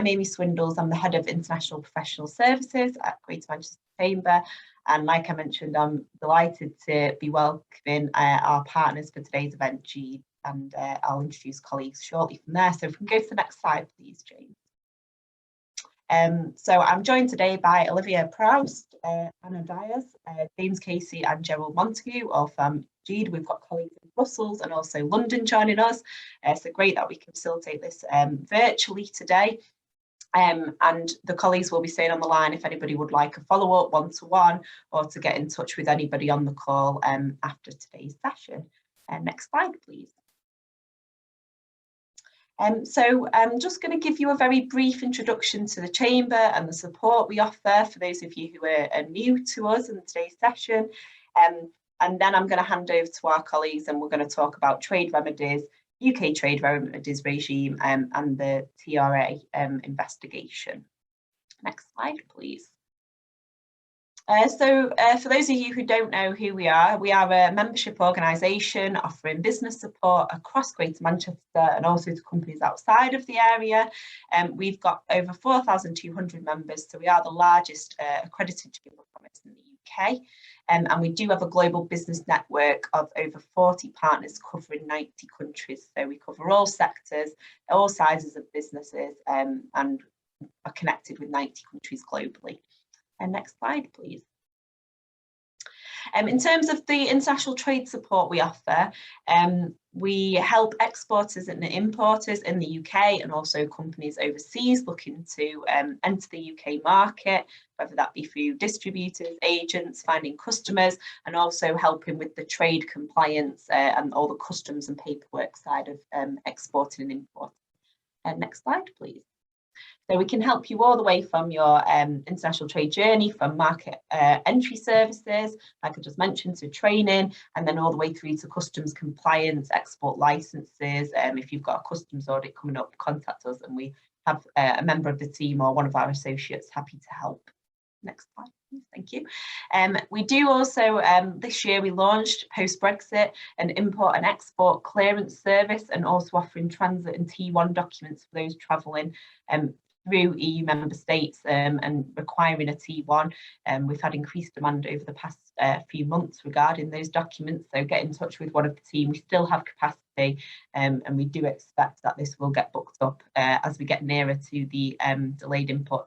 I'm Amy Swindles. I'm the Head of International Professional Services at Greater Manchester Chamber. And like I mentioned, I'm delighted to be welcoming our partners for today's event, Gede, and I'll introduce colleagues shortly from there. So if we can go to the next slide, please, James. So I'm joined today by Olivia Proust, Anna Dyers, James Casey and Gerald Montague, all from Gede. We've got colleagues in Brussels and also London joining us. So great that we can facilitate this virtually today. And the colleagues will be staying on the line if anybody would like a follow-up one-to-one or to get in touch with anybody on the call after today's session. Next slide, please. So I'm just going to give you a very brief introduction to the Chamber and the support we offer for those of you who are new to us in today's session. And then I'm going to hand over to our colleagues and we're going to talk about trade remedies, UK Trade Remedies regime and the TRA investigation. Next slide, please. So for those of you who don't know who we are a membership organisation offering business support across Greater Manchester and also to companies outside of the area. We've got over 4,200 members, so we are the largest accredited chamber of commerce in the UK. And we do have a global business network of over 40 partners covering 90 countries. So we cover all sectors, all sizes of businesses, and are connected with 90 countries globally. And next slide, please. In terms of the international trade support we offer, we help exporters and importers in the UK and also companies overseas looking to enter the UK market, whether that be through distributors, agents, finding customers, and also helping with the trade compliance and all the customs and paperwork side of exporting and importing. Next slide, please. So we can help you all the way from your international trade journey, from market entry services, like I just mentioned, to training, and then all the way through to customs compliance, export licenses. If you've got a customs audit coming up, contact us and we have a member of the team or one of our associates happy to help. Next slide, please. Thank you. We do also, this year we launched post-Brexit an import and export clearance service and also offering transit and T1 documents for those travelling through EU member states and requiring a T1. We've had increased demand over the past few months regarding those documents, so get in touch with one of the team. We still have capacity and we do expect that this will get booked up as we get nearer to the delayed input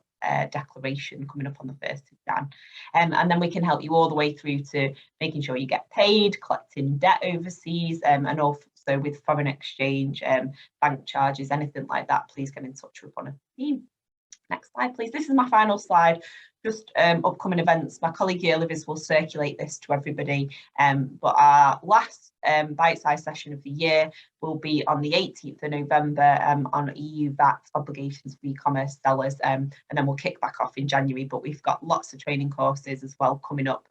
declaration coming up on the 1st of Jan. And then we can help you all the way through to making sure you get paid, collecting debt overseas, and also with foreign exchange, bank charges, anything like that. Please get in touch with one of the team. Next slide, please. This is my final slide. Just upcoming events. My colleague Olivia will circulate this to everybody. But our last Bitesize session of the year will be on the 18th of November on EU VAT obligations for e-commerce sellers. And then we'll kick back off in January. But we've got lots of training courses as well coming up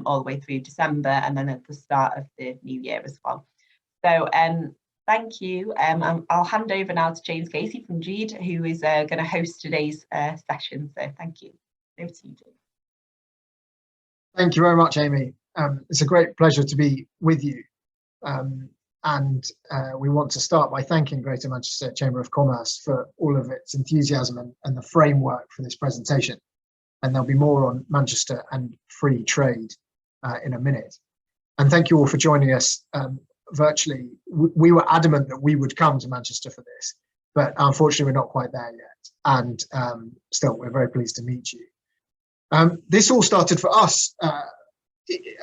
all the way through December and then at the start of the new year as well. So thank you. I'll hand over now to James Casey from Gede, who is going to host today's session. So thank you. Over to you, James. Thank you very much, Amy. It's a great pleasure to be with you. We want to start by thanking Greater Manchester Chamber of Commerce for all of its enthusiasm and the framework for this presentation. And there'll be more on Manchester and free trade in a minute. And thank you all for joining us virtually. We were adamant that we would come to Manchester for this, but unfortunately we're not quite there yet. And still, we're very pleased to meet you. This all started for us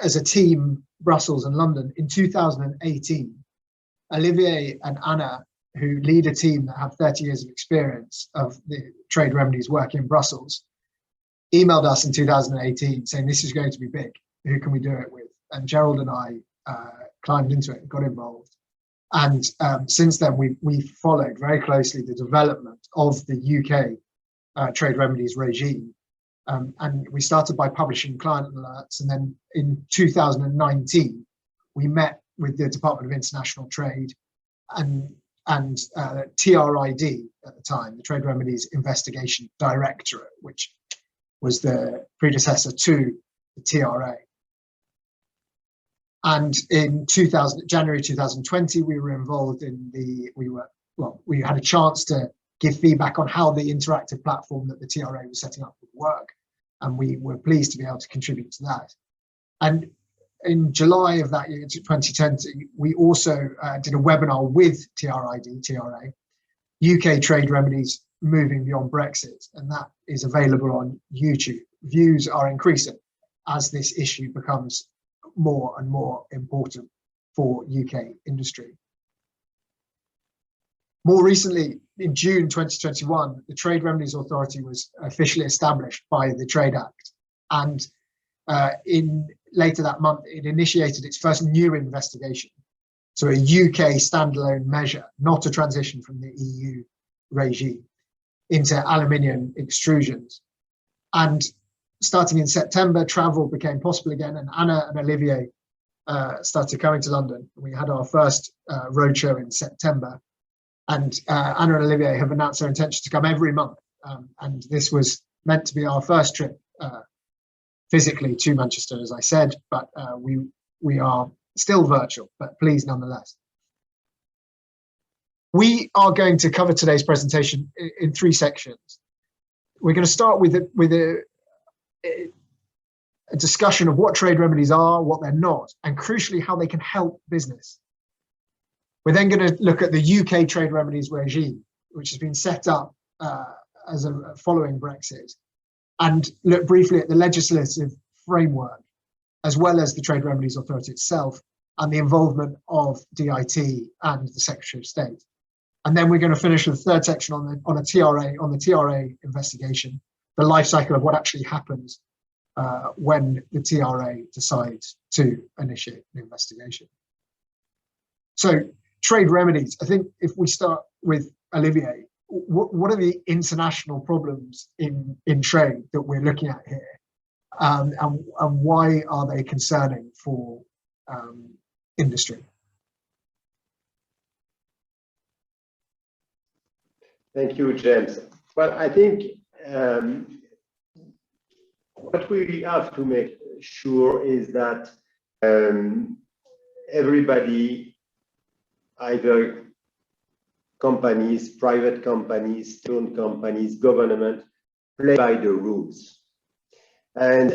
as a team, Brussels and London, in 2018. Olivier and Anna, who lead a team that have 30 years of experience of the trade remedies work in Brussels, emailed us in 2018 saying this is going to be big. Who can we do it with? And Gerald and I climbed into it and got involved. And since then, we followed very closely the development of the UK trade remedies regime. And we started by publishing client alerts. And then in 2019, we met with the Department of International Trade and TRID at the time, the Trade Remedies Investigation Directorate, which was the predecessor to the TRA. And in January 2020, we were involved in we had a chance to give feedback on how the interactive platform that the TRA was setting up would work. And we were pleased to be able to contribute to that. And in July of that year, 2020, we also did a webinar with TRID, TRA, UK Trade Remedies Moving Beyond Brexit, and that is available on YouTube. Views are increasing as this issue becomes more and more important for UK industry. More recently, in June 2021, the Trade Remedies Authority was officially established by the Trade Act, and later that month, it initiated its first new investigation. So a UK standalone measure, not a transition from the EU regime, into aluminium extrusions. And starting in September, travel became possible again, and Anna and Olivier started coming to London. We had our first roadshow in September, and Anna and Olivier have announced their intention to come every month. And this was meant to be our first trip physically to Manchester, as I said, but we are still virtual, but pleased nonetheless. We are going to cover today's presentation in three sections. We're going to start with a discussion of what trade remedies are, what they're not, and crucially, how they can help business. We're then going to look at the UK trade remedies regime, which has been set up as following Brexit, and look briefly at the legislative framework, as well as the Trade Remedies Authority itself, and the involvement of DIT and the Secretary of State. And then we're going to finish with the third section on the TRA investigation, the life cycle of what actually happens when the TRA decides to initiate an investigation. So trade remedies, I think if we start with Olivier, what are the international problems in trade that we're looking at here? And why are they concerning for industry? Thank you, James. Well, I think what we have to make sure is that everybody, either companies, private companies, state-owned companies, government, play by the rules. And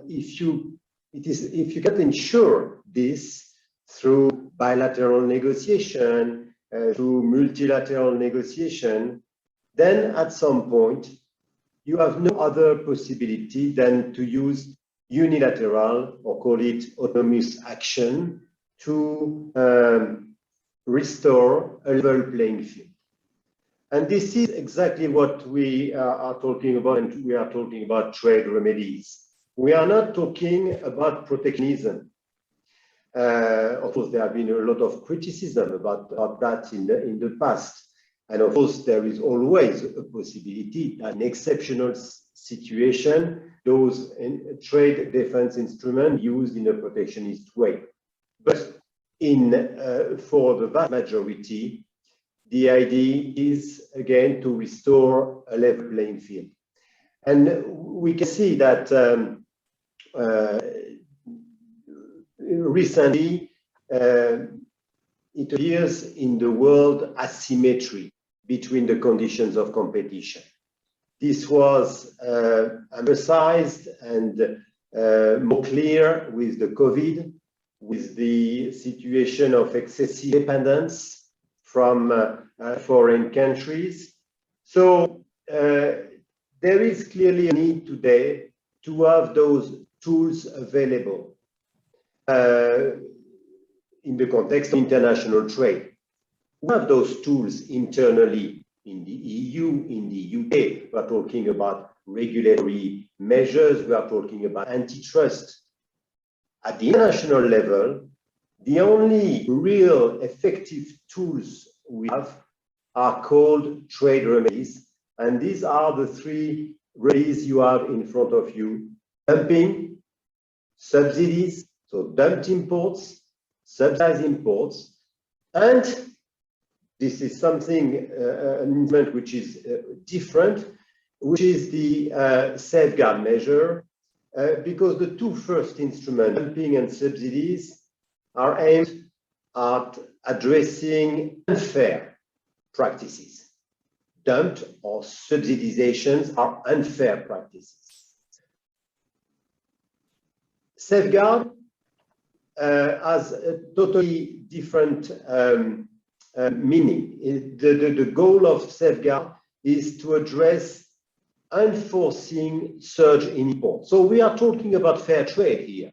if you can ensure this through bilateral negotiation, through multilateral negotiation, then at some point you have no other possibility than to use unilateral, or call it autonomous action, to restore a level playing field. And this is exactly what we are talking about, and we are talking about trade remedies. We are not talking about protectionism. Of course, there have been a lot of criticism about that in the past. And of course, there is always a possibility that in exceptional situation, those trade defense instruments used in a protectionist way. But for the vast majority, the idea is, again, to restore a level playing field. And we can see that recently, it appears in the world asymmetry between the conditions of competition. This was emphasized and more clear with the COVID, with the situation of excessive dependence from foreign countries. So there is clearly a need today to have those tools available in the context of international trade. We have those tools internally in the EU, in the UK. We are talking about regulatory measures. We are talking about antitrust. At the international level, the only real effective tools we have are called trade remedies. And these are the three remedies you have in front of you: dumping, subsidies, so dumped imports, subsidized imports, and this is something, an instrument which is different, which is the safeguard measure, because the two first instruments, dumping and subsidies, are aimed at addressing unfair practices. dumped or subsidizations are unfair practices. Safeguard has a totally different meaning. The goal of safeguard is to address unforeseen surge in imports. So we are talking about fair trade here.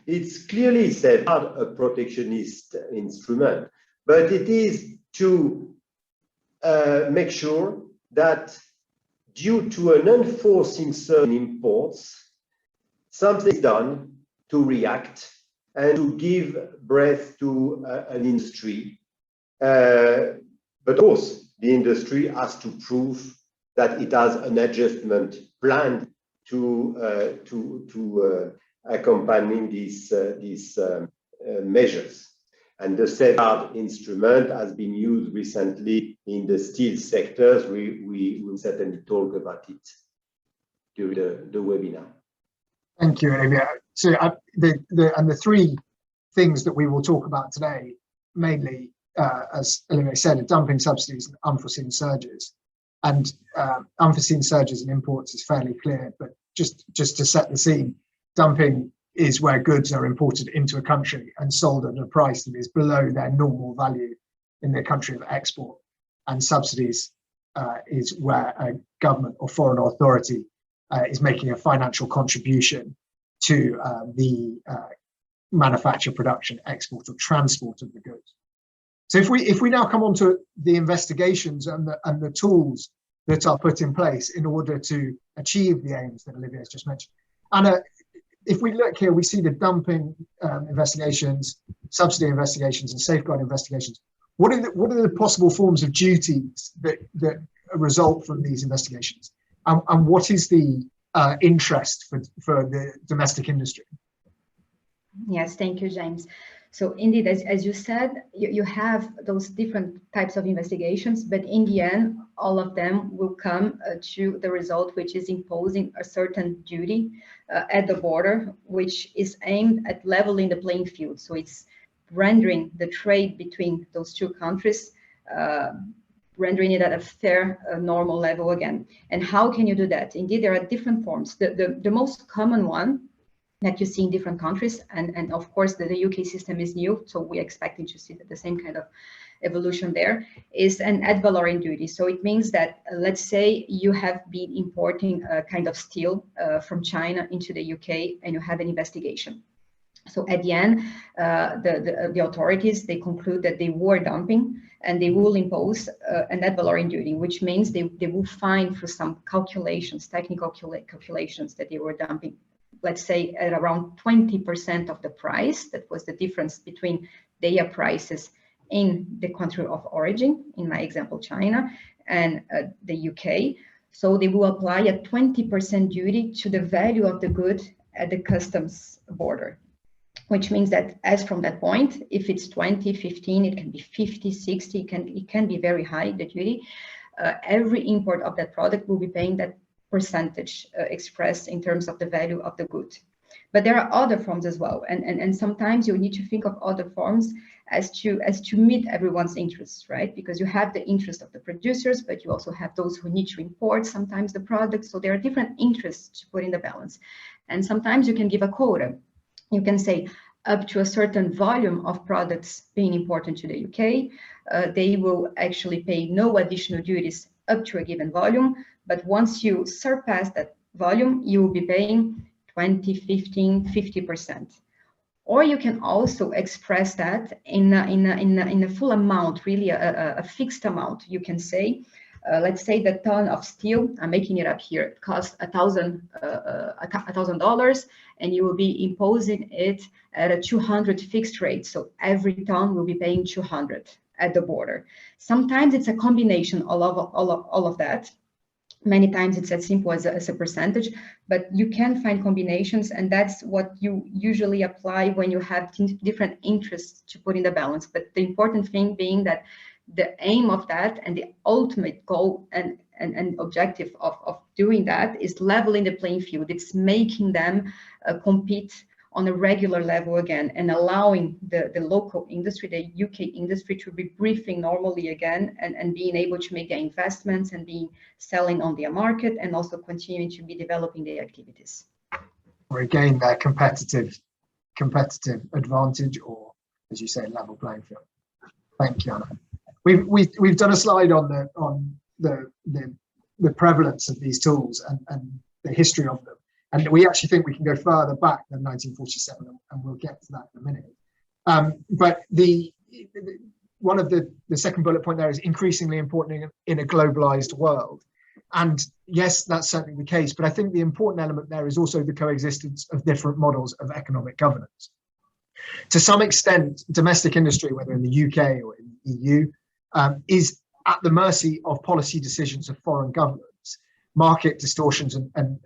It's clearly safeguard a protectionist instrument, but it is to make sure that due to an unforeseen surge in imports, something is done to react and to give breath to an industry. But of course, the industry has to prove that it has an adjustment planned to accompany these measures. And the safeguard instrument has been used recently in the steel sectors. We will certainly talk about it during the webinar. Thank you, Olivier. So the three things that we will talk about today, mainly, as Olivier said, are dumping subsidies and unforeseen surges. And unforeseen surges in imports is fairly clear, but just to set the scene, dumping is where goods are imported into a country and sold at a price that is below their normal value in their country of export. And subsidies is where a government or foreign authority is making a financial contribution to the manufacture, production, export, or transport of the goods. So if we now come on to the investigations and the tools that are put in place in order to achieve the aims that Olivier has just mentioned. Anna, if we look here, we see the dumping investigations, subsidy investigations, and safeguard investigations. What are the possible forms of duties that result from these investigations? And what is the interest for the domestic industry? Yes, thank you, James. So indeed, as you said, you have those different types of investigations, but in the end, all of them will come to the result, which is imposing a certain duty at the border, which is aimed at leveling the playing field. So it's rendering the trade between those two countries, rendering it at a fair, normal level again. And how can you do that? Indeed, there are different forms. The most common one that you see in different countries, and of course the UK system is new, so we're expecting to see the same kind of evolution there, is an ad valorem duty. So it means that, let's say you have been importing a kind of steel from China into the UK and you have an investigation. So at the end, the authorities, they conclude that they were dumping and they will impose an ad valorem duty, which means they will find for some calculations, technical calculations, that they were dumping, let's say at around 20% of the price. That was the difference between their prices in the country of origin, in my example, China, and the UK. So they will apply a 20% duty to the value of the good at the customs border, which means that as from that point, if it's 20, 15, it can be 50, 60, it can be very high, the duty. Every import of that product will be paying that percentage expressed in terms of the value of the good. But there are other forms as well, and sometimes you need to think of other forms as to meet everyone's interests, right? Because you have the interest of the producers, but you also have those who need to import sometimes the products. So there are different interests to put in the balance, and sometimes you can give a quota. You can say up to a certain volume of products being imported to the UK, they will actually pay no additional duties up to a given volume. But once you surpass that volume, you will be paying 20, 15, 50%. Or you can also express that in a full amount, really a fixed amount. You can say, let's say the ton of steel, I'm making it up here, it costs $1,000, and you will be imposing it at a 200 fixed rate. So every ton will be paying 200 at the border. Sometimes it's a combination of all of that. Many times it's as simple as a percentage, but you can find combinations, and that's what you usually apply when you have different interests to put in the balance. But the important thing being that the aim of that and the ultimate goal and objective of doing that is leveling the playing field. It's making them compete on a regular level again, and allowing the local industry, the UK industry, to be briefing normally again, and being able to make their investments and being selling on their market, and also continuing to be developing their activities. Regain their competitive advantage, or as you say, level playing field. Thank you, Anna. We've done a slide on the prevalence of these tools and the history of them. And we actually think we can go further back than 1947, and we'll get to that in a minute. But one of the second bullet point there is increasingly important in a globalized world. And yes, that's certainly the case. But I think the important element there is also the coexistence of different models of economic governance. To some extent, domestic industry, whether in the UK or in the EU, is at the mercy of policy decisions of foreign governments, market distortions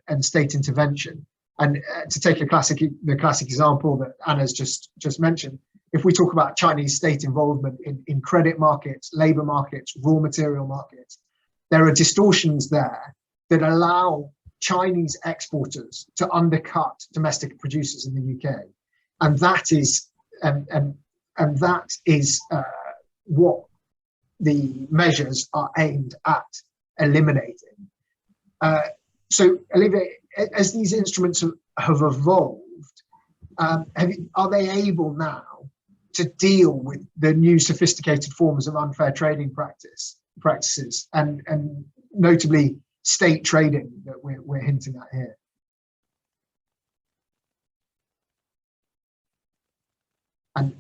and state intervention. And to take the classic example that Anna's just mentioned, if we talk about Chinese state involvement in credit markets, labor markets, raw material markets, there are distortions there that allow Chinese exporters to undercut domestic producers in the UK. And that is what the measures are aimed at eliminating. So, Olivier, as these instruments have evolved, are they able now to deal with the new sophisticated forms of unfair trading practices and notably state trading that we're hinting at here? And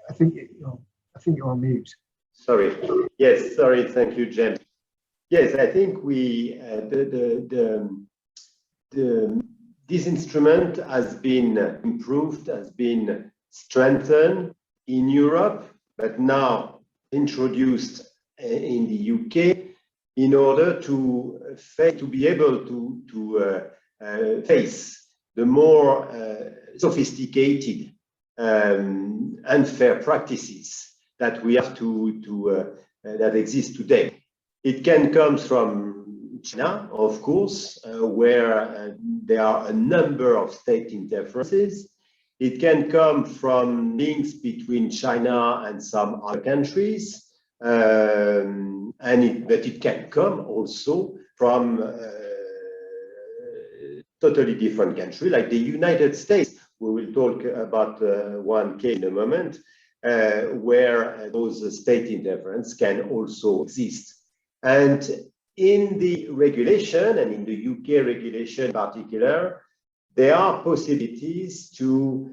I think you're on mute. Sorry. Yes. Sorry. Thank you, James. Yes, I think this instrument has been improved, has been strengthened in Europe, but now introduced in the UK in order to be able to face the more sophisticated unfair practices that we have that exist today. It can come from China, of course, where there are a number of state interferences. It can come from links between China and some other countries, but it can come also from totally different countries, like the United States. We will talk about one case in a moment, where those state interference can also exist. And in the regulation, and in the UK regulation in particular, there are possibilities to,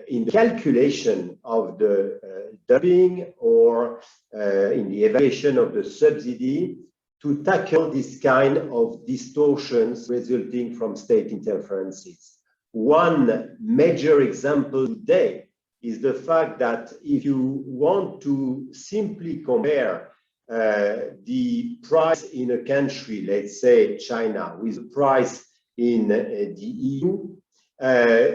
in the calculation of the dumping or in the evaluation of the subsidy, to tackle this kind of distortions resulting from state interferences. One major example today is the fact that if you want to simply compare the price in a country, let's say China, with the price in the EU,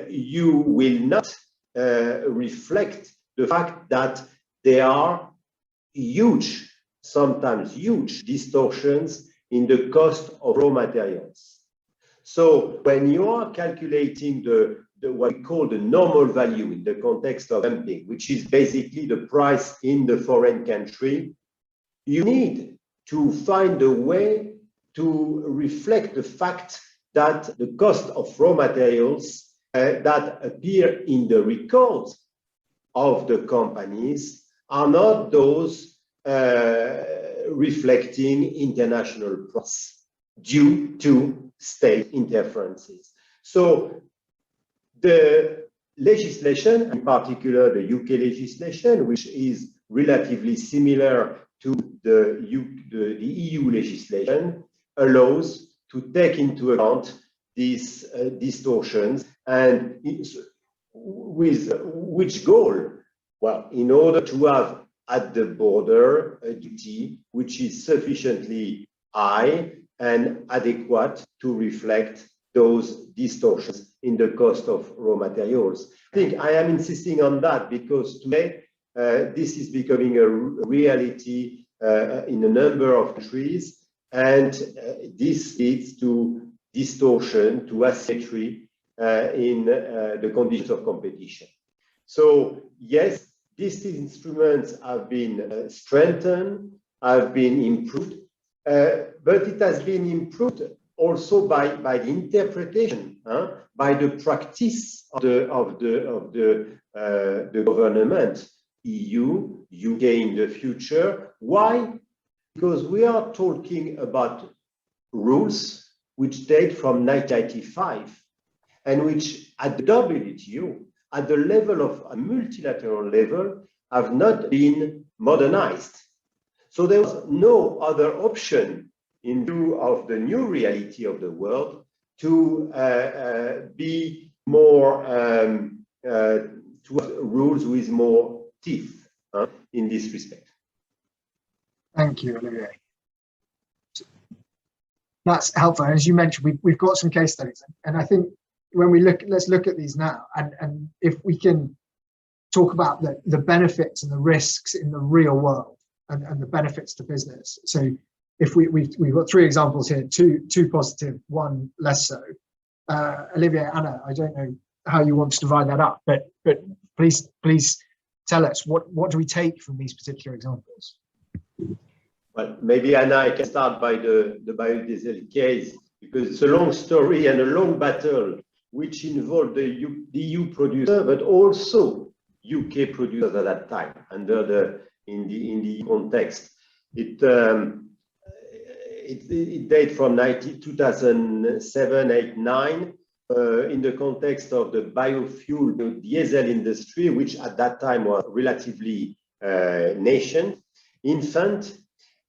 you will not reflect the fact that there are huge, sometimes huge distortions in the cost of raw materials. So when you are calculating what we call the normal value in the context of dumping, which is basically the price in the foreign country, you need to find a way to reflect the fact that the cost of raw materials that appear in the records of the companies are not those reflecting international price due to state interferences. So the legislation, in particular the UK legislation, which is relatively similar to the EU legislation, allows to take into account these distortions, and with which goal? Well, in order to have at the border a duty which is sufficiently high and adequate to reflect those distortions in the cost of raw materials. I think I am insisting on that because today this is becoming a reality in a number of countries, and this leads to distortion, to asymmetry in the conditions of competition. So yes, these instruments have been strengthened, have been improved, but it has been improved also by the interpretation, by the practice of the government, EU, UK in the future. Why? Because we are talking about rules which date from 1995 and which at the WTO, at the level of a multilateral level, have not been modernized. So there was no other option in view of the new reality of the world to be more towards rules with more teeth in this respect. Thank you, Olivier. That's helpful. And as you mentioned, we've got some case studies, and I think when we let's look at these now, and if we can talk about the benefits and the risks in the real world and the benefits to business. So if we've got three examples here, two positive, one less so. Olivier, Anna, I don't know how you want to divide that up, but please tell us what do we take from these particular examples? Well, maybe Anna, I can start by the biodiesel case, because it's a long story and a long battle which involved the EU producer, but also UK producers at that time in the context. It dates from 2007, 8, 9 in the context of the biofuel, the diesel industry, which at that time was relatively nascent, infant.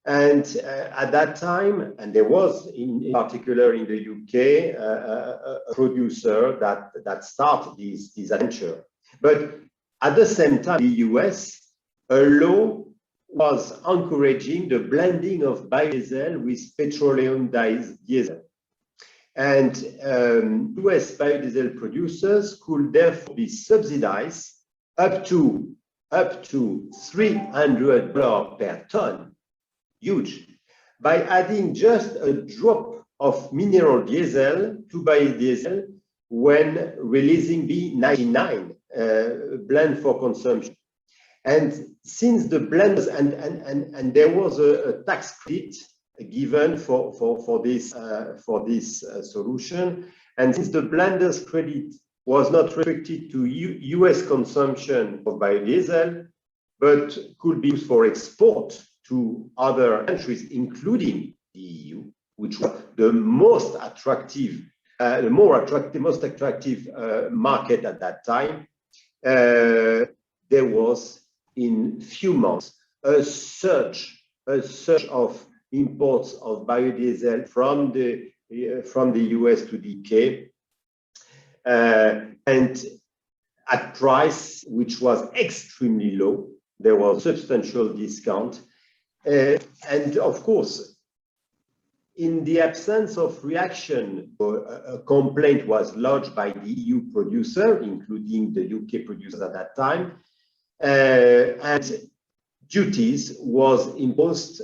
And at that time, and there was in particular in the UK a producer that started this adventure. But at the same time, in the US, a law was encouraging the blending of biodiesel with petroleum diesel. And US biodiesel producers could therefore be subsidized up to $300 per ton. Huge, by adding just a drop of mineral diesel to biodiesel when releasing B99 blend for consumption. And since the blenders and there was a tax credit given for this solution, and since the blenders credit was not restricted to US consumption of biodiesel, but could be used for export to other countries, including the EU, which was the most attractive market at that time. There was in few months a surge of imports of biodiesel from the US to the UK, and at price which was extremely low. There was substantial discount. And of course, in the absence of reaction, a complaint was lodged by the EU producer, including the UK producers at that time, and duties was imposed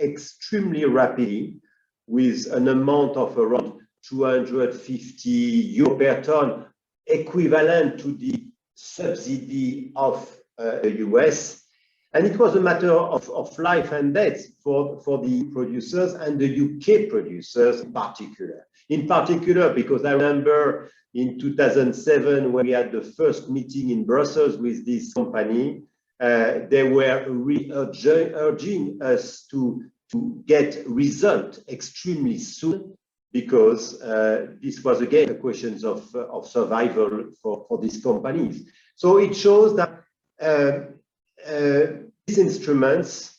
extremely rapidly, with an amount of around 250 euro per ton, equivalent to the subsidy of the US. And it was a matter of life and death for the producers and the UK producers in particular. In particular, because I remember in 2007, when we had the first meeting in Brussels with this company, they were urging us to get results extremely soon, because this was again a question of survival for these companies. So it shows that these instruments,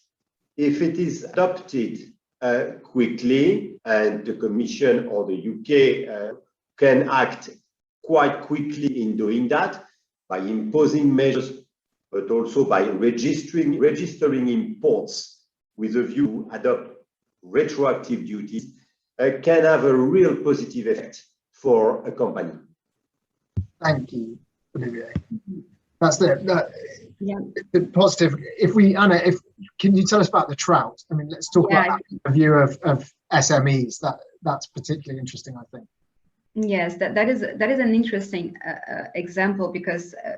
if it is adopted quickly, and the Commission or the UK can act quite quickly in doing that by imposing measures, but also by registering imports with a view to adopt retroactive duties, can have a real positive effect for a company. Thank you, Olivier. That's the positive. Anna, can you tell us about the trout? I mean, let's talk about the view of SMEs. That's particularly interesting, I think. Yes, that is an interesting example, because I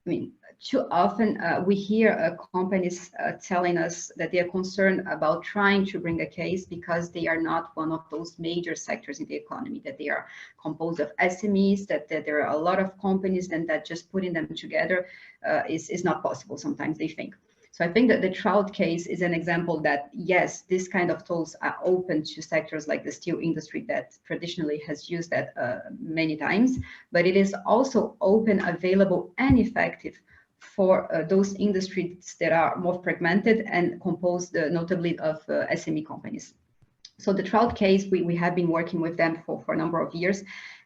mean, too often we hear companies telling us that they are concerned about trying to bring a case because they are not one of those major sectors in the economy, that they are composed of SMEs, that there are a lot of companies, and that just putting them together is not possible, sometimes they think. So I think that the Trout case is an example that, yes, this kind of tools are open to sectors like the steel industry that traditionally has used that many times, but it is also open, available, and effective for those industries that are more fragmented and composed notably of SME companies. So the Trout case, we have been working with them for a number of years.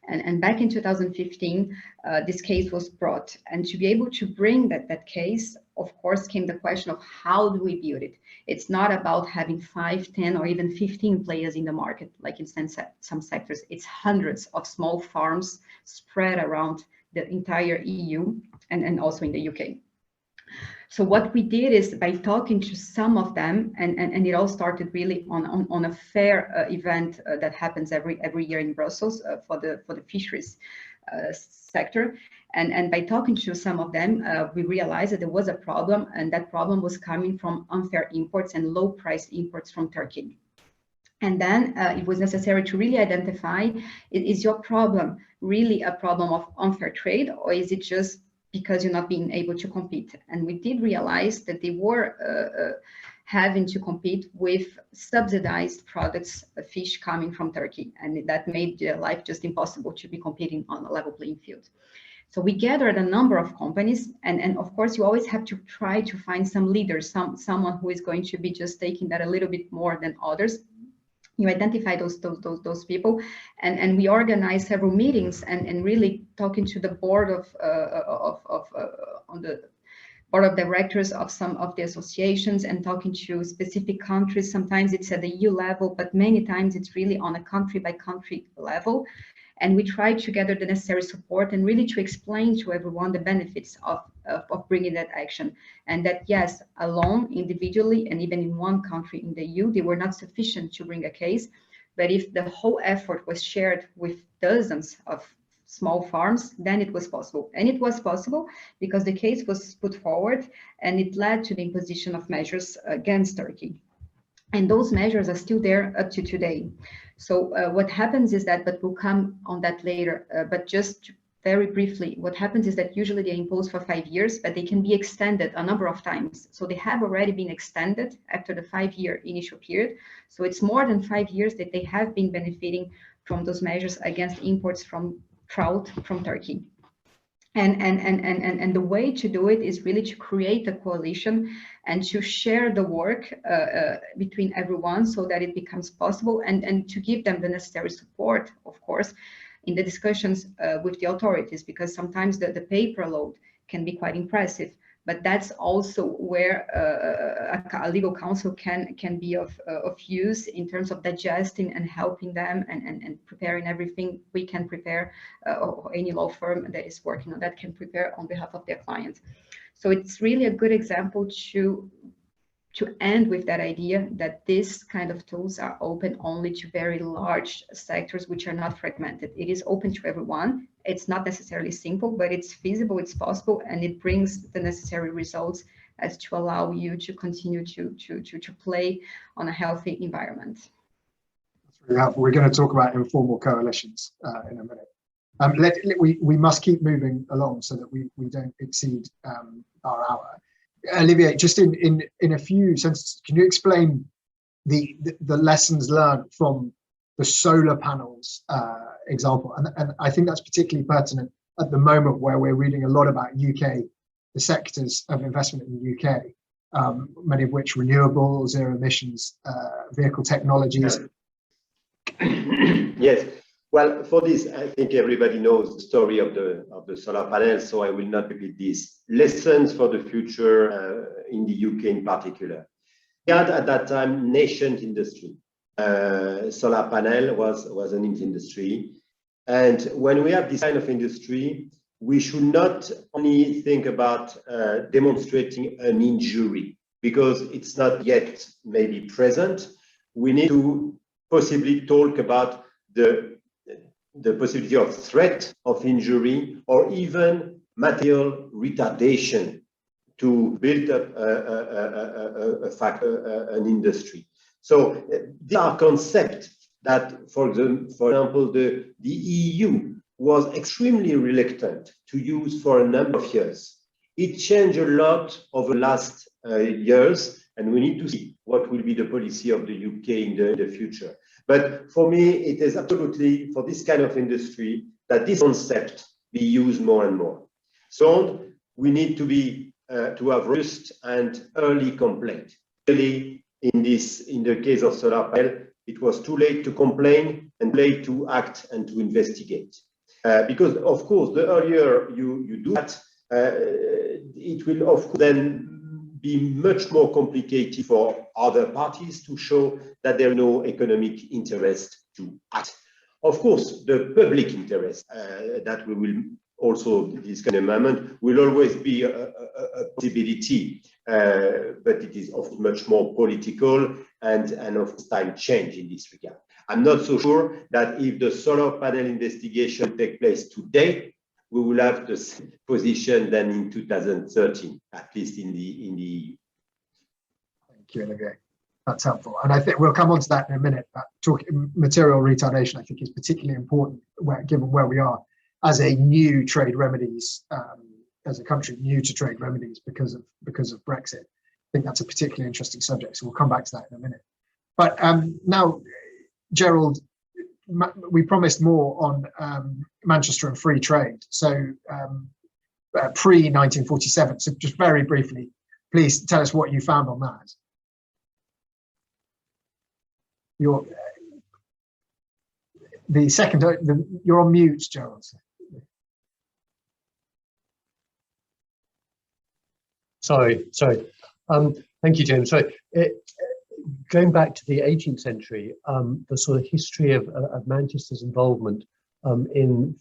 And back in 2015, this case was brought. And to be able to bring that case, of course, came the question of how do we build it? It's not about having 5, 10, or even 15 players in the market, like in some sectors. It's hundreds of small farms spread around the entire EU and also in the UK. So what we did is, by talking to some of them, and it all started really on a fair event that happens every year in Brussels for the fisheries sector, and by talking to some of them, we realized that there was a problem, and that problem was coming from unfair imports and low price imports from Turkey. And then it was necessary to really identify, is your problem really a problem of unfair trade, or is it just because you're not being able to compete? And we did realize that they were having to compete with subsidized products, fish coming from Turkey, and that made their life just impossible to be competing on a level playing field. So we gathered a number of companies, and of course you always have to try to find some leaders, someone who is going to be just taking that a little bit more than others. You identify those people, and we organize several meetings, and really talking to the board on the board of directors of some of the associations, and talking to specific countries. Sometimes it's at the EU level, but many times it's really on a country by country level. And we try to gather the necessary support and really to explain to everyone the benefits of bringing that action. And that, yes, alone, individually, and even in one country in the EU, they were not sufficient to bring a case. But if the whole effort was shared with dozens of small farms, then it was possible. And it was possible because the case was put forward, and it led to the imposition of measures against Turkey. And those measures are still there up to today. So what happens is that, but we'll come on that later, but just very briefly, what happens is that usually they're imposed for 5 years, but they can be extended a number of times. So they have already been extended after the 5-year initial period. So it's more than 5 years that they have been benefiting from those measures against imports from trout from Turkey. And the way to do it is really to create a coalition and to share the work between everyone so that it becomes possible, and to give them the necessary support, of course, in the discussions with the authorities, because sometimes the paper load can be quite impressive. But that's also where a legal counsel can be of use in terms of digesting and helping them and preparing everything we can prepare, or any law firm that is working on that can prepare on behalf of their clients. So it's really a good example to end with that idea that this kind of tools are open only to very large sectors which are not fragmented. It is open to everyone. It's not necessarily simple, but it's feasible, it's possible, and it brings the necessary results as to allow you to continue to play on a healthy environment. We're going to talk about informal coalitions in a minute. We must keep moving along so that we don't exceed our hour. Olivier, just in a few sentences, can you explain the lessons learned from the solar panels example? And I think that's particularly pertinent at the moment where we're reading a lot about the sectors of investment in the UK, many of which renewable, zero emissions, vehicle technologies. Yes. Well, for this, I think everybody knows the story of the solar panels, so I will not repeat this. Lessons for the future in the UK in particular. We had at that time nascent industry. Solar panel was an industry. And when we have this kind of industry, we should not only think about demonstrating an injury, because it's not yet maybe present. We need to possibly talk about the possibility of threat of injury or even material retardation to build up an industry. So these are concepts that, for example, the EU was extremely reluctant to use for a number of years. It changed a lot over the last years, and we need to see what will be the policy of the UK in the future. But for me, it is absolutely for this kind of industry that this concept be used more and more. So we need to be to have robust and early complaint. Really, in the case of solar panel, it was too late to complain and late to act and to investigate. Because of course, the earlier you do that, it will of course then be much more complicated for other parties to show that there is no economic interest to act. Of course, the public interest that we will also discuss in a moment will always be a possibility, but it is often much more political and of course time change in this regard. I'm not so sure that if the solar panel investigation take place today, we will have the same position than in 2013, at least in the EU. Thank you, Olivier. That's helpful. And I think we'll come on to that in a minute. But talking material retardation, I think, is particularly important given where we are as a new trade remedies, as a country new to trade remedies because of Brexit. I think that's a particularly interesting subject. So we'll come back to that in a minute. But now, Gerald, we promised more on Manchester and free trade. So pre-1947. So just very briefly, please tell us what you found on that. You're on mute, Gerald. Sorry. Thank you, James. So, going back to the 18th century, the sort of history of Manchester's involvement in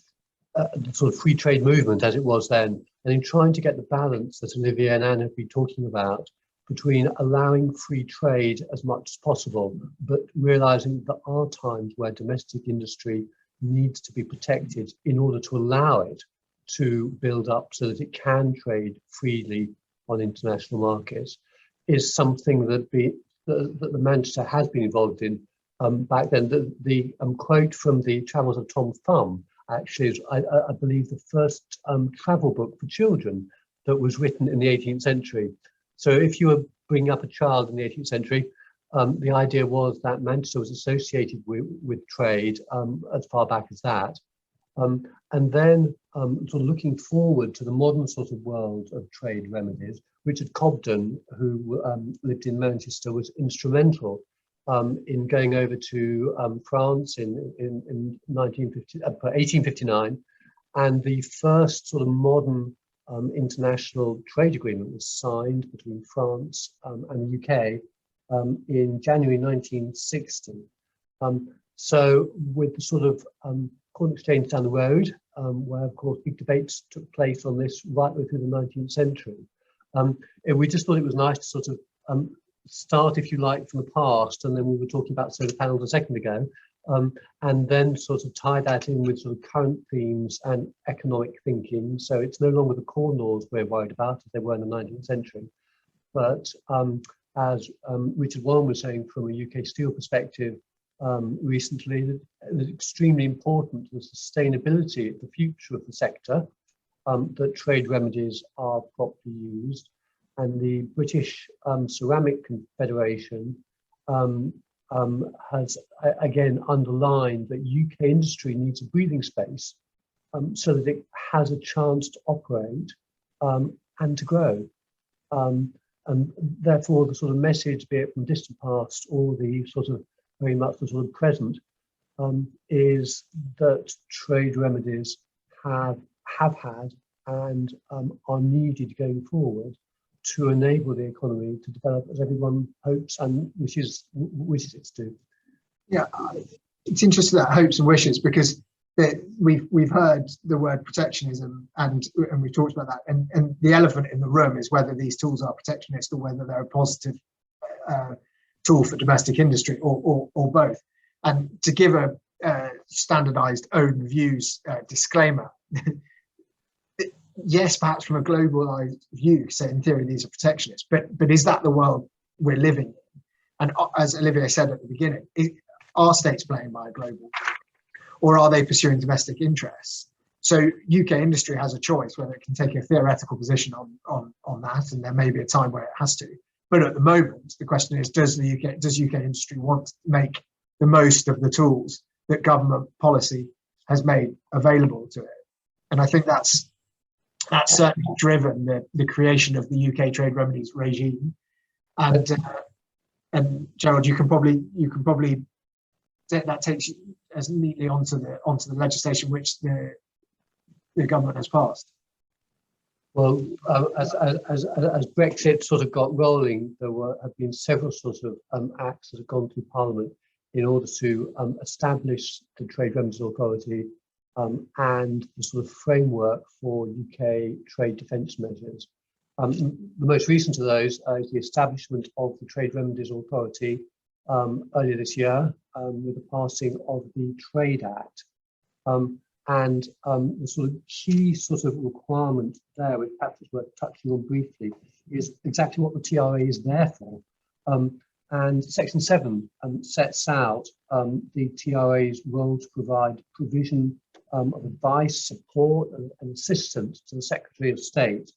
the sort of free trade movement as it was then, and in trying to get the balance that Olivier and Anne have been talking about between allowing free trade as much as possible, but realizing that there are times where domestic industry needs to be protected in order to allow it to build up so that it can trade freely on international markets, is something that the Manchester has been involved in back then. The quote from the Travels of Tom Thumb actually is, I believe, the first travel book for children that was written in the 18th century. So if you were bringing up a child in the 18th century, the idea was that Manchester was associated with trade as far back as that. And then sort of looking forward to the modern sort of world of trade remedies, Richard Cobden, who lived in Manchester, was instrumental in going over to France in 1859, and the first sort of modern international trade agreement was signed between France and the UK in January 1960. So with the sort of corn exchange down the road, where of course big debates took place on this right the way through the 19th century, we just thought it was nice to sort of start, if you like, from the past, and then we were talking about solar panels a second ago, and then sort of tie that in with sort of current themes and economic thinking. So it's no longer the corn laws we're worried about as they were in the 19th century, but as Richard Warren was saying from a UK steel perspective recently, that it's extremely important to the sustainability of the future of the sector that trade remedies are properly used. And the British Ceramic Confederation has again underlined that UK industry needs a breathing space so that it has a chance to operate and to grow. And therefore the sort of message, be it from distant past or the sort of very much the sort of present, is that trade remedies have had and are needed going forward to enable the economy to develop as everyone hopes and wishes it to. Yeah, it's interesting that hopes and wishes, because we've heard the word protectionism and we've talked about that, and the elephant in the room is whether these tools are protectionist or whether they're a positive tool for domestic industry or both. And to give standardized own views disclaimer. Yes, perhaps from a globalized view, so in theory these are protectionist, but is that the world we're living in? And as Olivier said at the beginning, are states playing by a global, or are they pursuing domestic interests? So UK industry has a choice whether it can take a theoretical position on that, and there may be a time where it has to. But at the moment, the question is, does UK industry want to make the most of the tools that government policy has made available to it? And I think that's certainly driven the creation of the UK Trade Remedies regime. And Gerald, you can probably that takes you as neatly onto the legislation which the government has passed. Well, as Brexit sort of got rolling, there have been several sort of acts that have gone through Parliament in order to establish the Trade Remedies Authority and the sort of framework for UK trade defence measures. The most recent of those is the establishment of the Trade Remedies Authority earlier this year with the passing of the Trade Act. And the sort of key sort of requirement there, which perhaps is worth touching on briefly, is exactly what the TRA is there for. And Section 7 sets out the TRA's role to provide provision of advice, support and assistance to the Secretary of State.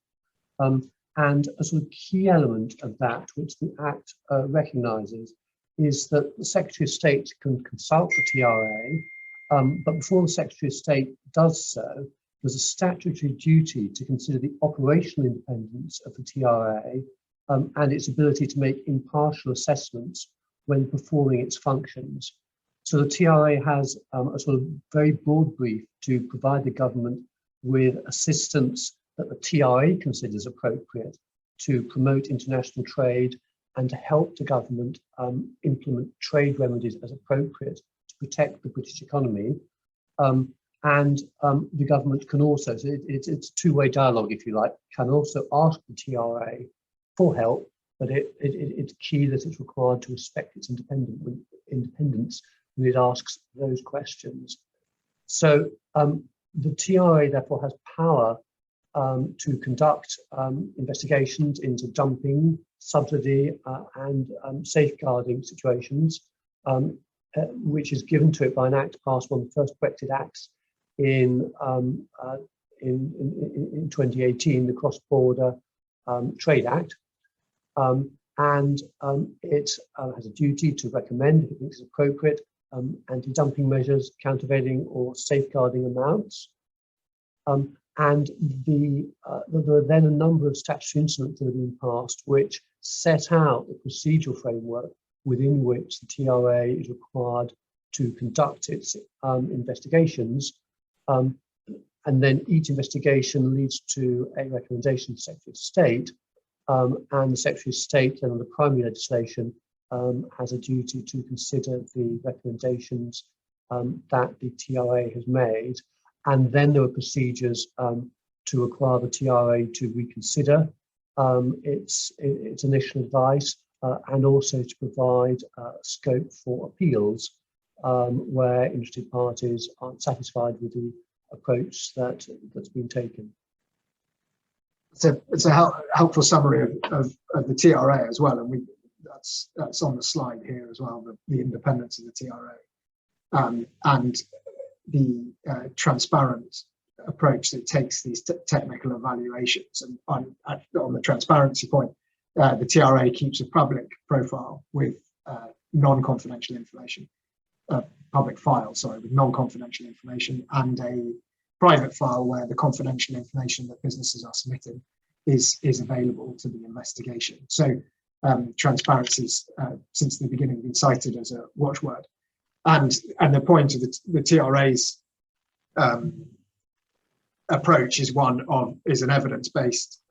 And a sort of key element of that, which the Act recognises, is that the Secretary of State can consult the TRA, but before the Secretary of State does so, there's a statutory duty to consider the operational independence of the TRA and its ability to make impartial assessments when performing its functions. So the TRA has a sort of very broad brief to provide the government with assistance that the TRA considers appropriate to promote international trade and to help the government implement trade remedies as appropriate to protect the British economy. And the government can also, so it's a two-way dialogue, if you like, can also ask the TRA for help, but it's key that it's required to respect its independence when it asks those questions. So the TRA therefore has power to conduct investigations into dumping, subsidy and safeguarding situations, which is given to it by an act passed, one of the first Brexit acts in 2018, the Cross-Border Trade Act. And it has a duty to recommend, if it thinks it's appropriate, anti-dumping measures, countervailing or safeguarding amounts. And there are then a number of statutory instruments that have been passed which set out the procedural framework within which the TRA is required to conduct its investigations. And then each investigation leads to a recommendation to the Secretary of State. And the Secretary of State, then under primary legislation, has a duty to consider the recommendations that the TRA has made. And then there are procedures to require the TRA to reconsider its initial advice and also to provide scope for appeals where interested parties aren't satisfied with the approach that's been taken. It's a helpful summary of the TRA as well, and that's on the slide here as well, the independence of the TRA and the transparent approach that takes these technical evaluations. And on the transparency point, the TRA keeps a public profile with non-confidential information, public file, sorry, with non-confidential information, and a private file where the confidential information that businesses are submitting is available to the investigation. So transparency's since the beginning been cited as a watchword. And the point of the TRA's approach is an evidence-based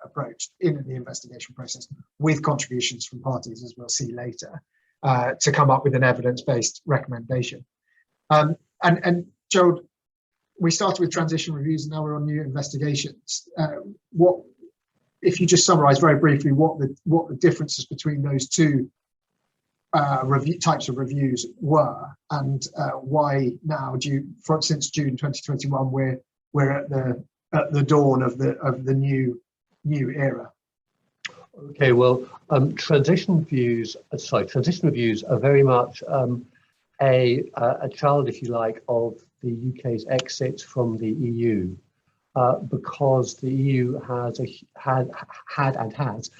approach in the investigation process with contributions from parties, as we'll see later, to come up with an evidence-based recommendation. And Gerald, we started with transition reviews and now we're on new investigations. What, if you just summarise very briefly what the differences between those two types of reviews were, and why now, since June 2021, we're at the dawn of the new era. Okay, well, transition reviews are very much a child, if you like, of the UK's exit from the EU, because the EU had and has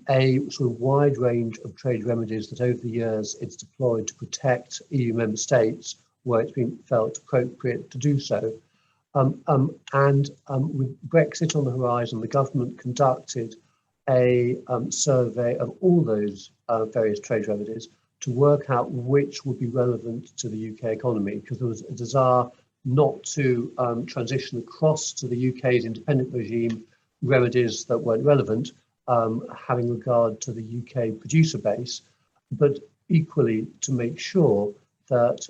a sort of wide range of trade remedies that over the years it's deployed to protect EU member states where it's been felt appropriate to do so. With Brexit on the horizon, the government conducted a survey of all those various trade remedies to work out which would be relevant to the UK economy, because there was a desire not to transition across to the UK's independent regime remedies that weren't relevant, having regard to the UK producer base, but equally to make sure that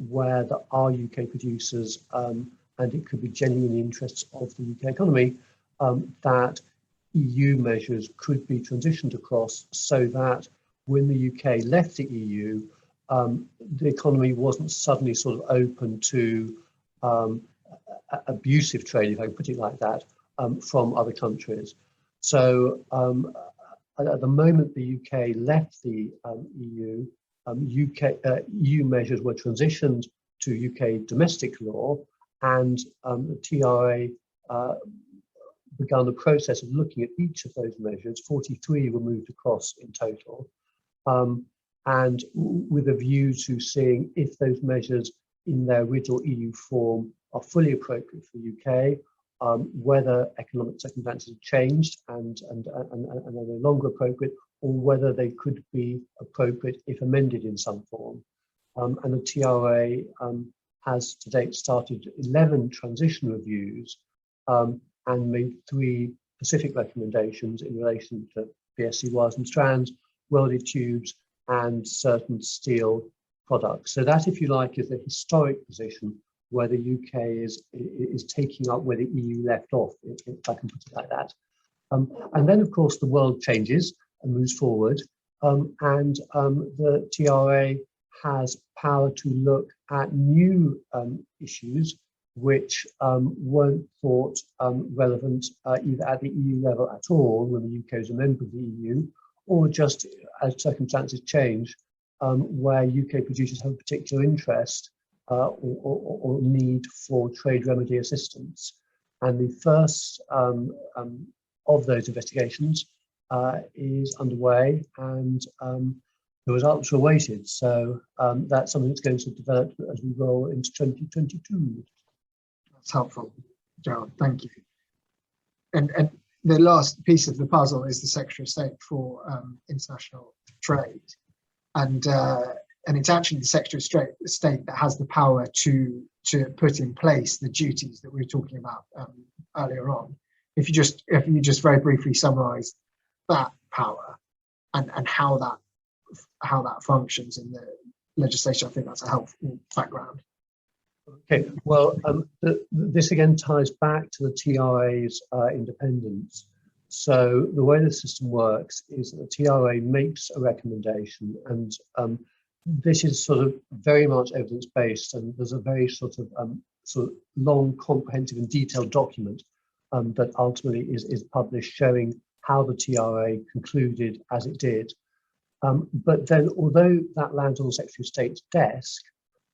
where there are UK producers, and it could be genuine interests of the UK economy, that EU measures could be transitioned across, so that when the UK left the EU, the economy wasn't suddenly sort of open to abusive trade, if I can put it like that, from other countries. So at the moment the UK left the EU, EU measures were transitioned to UK domestic law, and the TRA began the process of looking at each of those measures. 43 were moved across in total, and with a view to seeing if those measures in their original EU form are fully appropriate for the UK, whether economic circumstances have changed and are no longer appropriate, or whether they could be appropriate if amended in some form. And the TRA has to date started 11 transition reviews and made 3 specific recommendations in relation to BSC wires and strands, welded tubes, and certain steel products. So that, if you like, is the historic position where the UK is taking up where the EU left off, if I can put it like that. And then, of course, the world changes and moves forward, and the TRA has power to look at new issues which weren't thought relevant either at the EU level at all when the UK is a member of the EU, or just as circumstances change, where UK producers have a particular interest or need for trade remedy assistance. And the first of those investigations is underway, and the results are awaited. So that's something that's going to develop as we roll into 2022. That's helpful, Gerald. Thank you. And the last piece of the puzzle is the Secretary of State for International Trade, and it's actually the Secretary of State that has the power to put in place the duties that we were talking about earlier on. If you just very briefly summarise that power and how that functions in the legislation, I think that's a helpful background. Okay, well, this again ties back to the TRA's independence. So the way the system works is that the TRA makes a recommendation, and this is sort of very much evidence-based, and there's a very sort of long, comprehensive and detailed document that ultimately is published showing how the TRA concluded as it did. But then, although that lands on the Secretary of State's desk,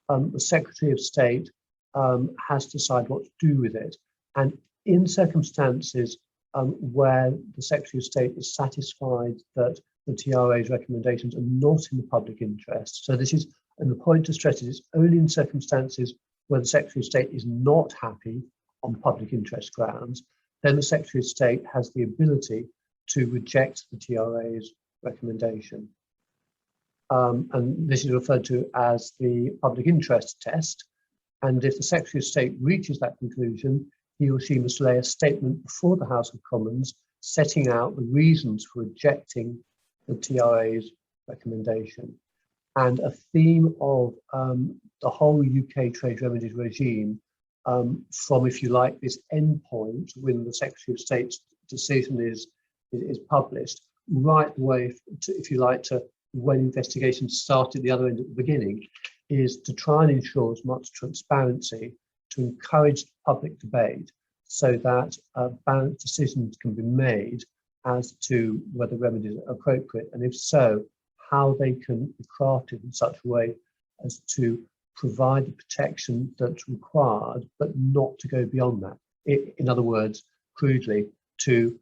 the Secretary of State has to decide what to do with it. And in circumstances where the Secretary of State is satisfied that the TRA's recommendations are not in the public interest, so this is, and the point to stress is, it's only in circumstances where the Secretary of State is not happy on public interest grounds, then the Secretary of State has the ability to reject the TRA's recommendation. And this is referred to as the public interest test. And if the Secretary of State reaches that conclusion, he or she must lay a statement before the House of Commons setting out the reasons for rejecting the TRA's recommendation. And a theme of the whole UK Trade Remedies regime, from, if you like, this endpoint when the Secretary of State's decision is published, right the way, if you like, to when investigations start at the other end at the beginning, is to try and ensure as much transparency to encourage public debate so that balanced decisions can be made as to whether remedies are appropriate, and if so, how they can be crafted in such a way as to provide the protection that's required, but not to go beyond that. In other words, crudely, to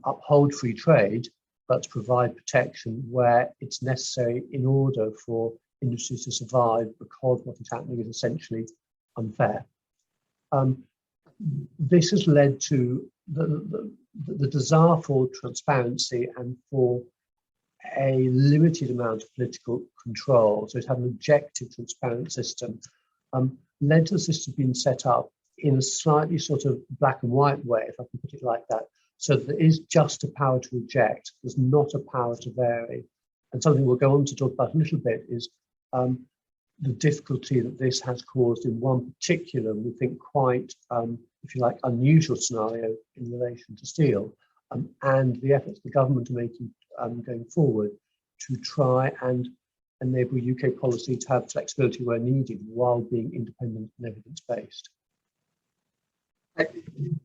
uphold free trade, but to provide protection where it's necessary in order for industries to survive, because what is happening is essentially unfair. This has led to the desire for transparency and for a limited amount of political control, so to have an objective, transparent system, led to the system being set up in a slightly sort of black and white way, if I can put it like that. So there is just a power to reject, there's not a power to vary. And something we'll go on to talk about a little bit is the difficulty that this has caused in one particular, we think quite, if you like, unusual scenario in relation to steel, and the efforts the government are making going forward to try and enable UK policy to have flexibility where needed while being independent and evidence-based.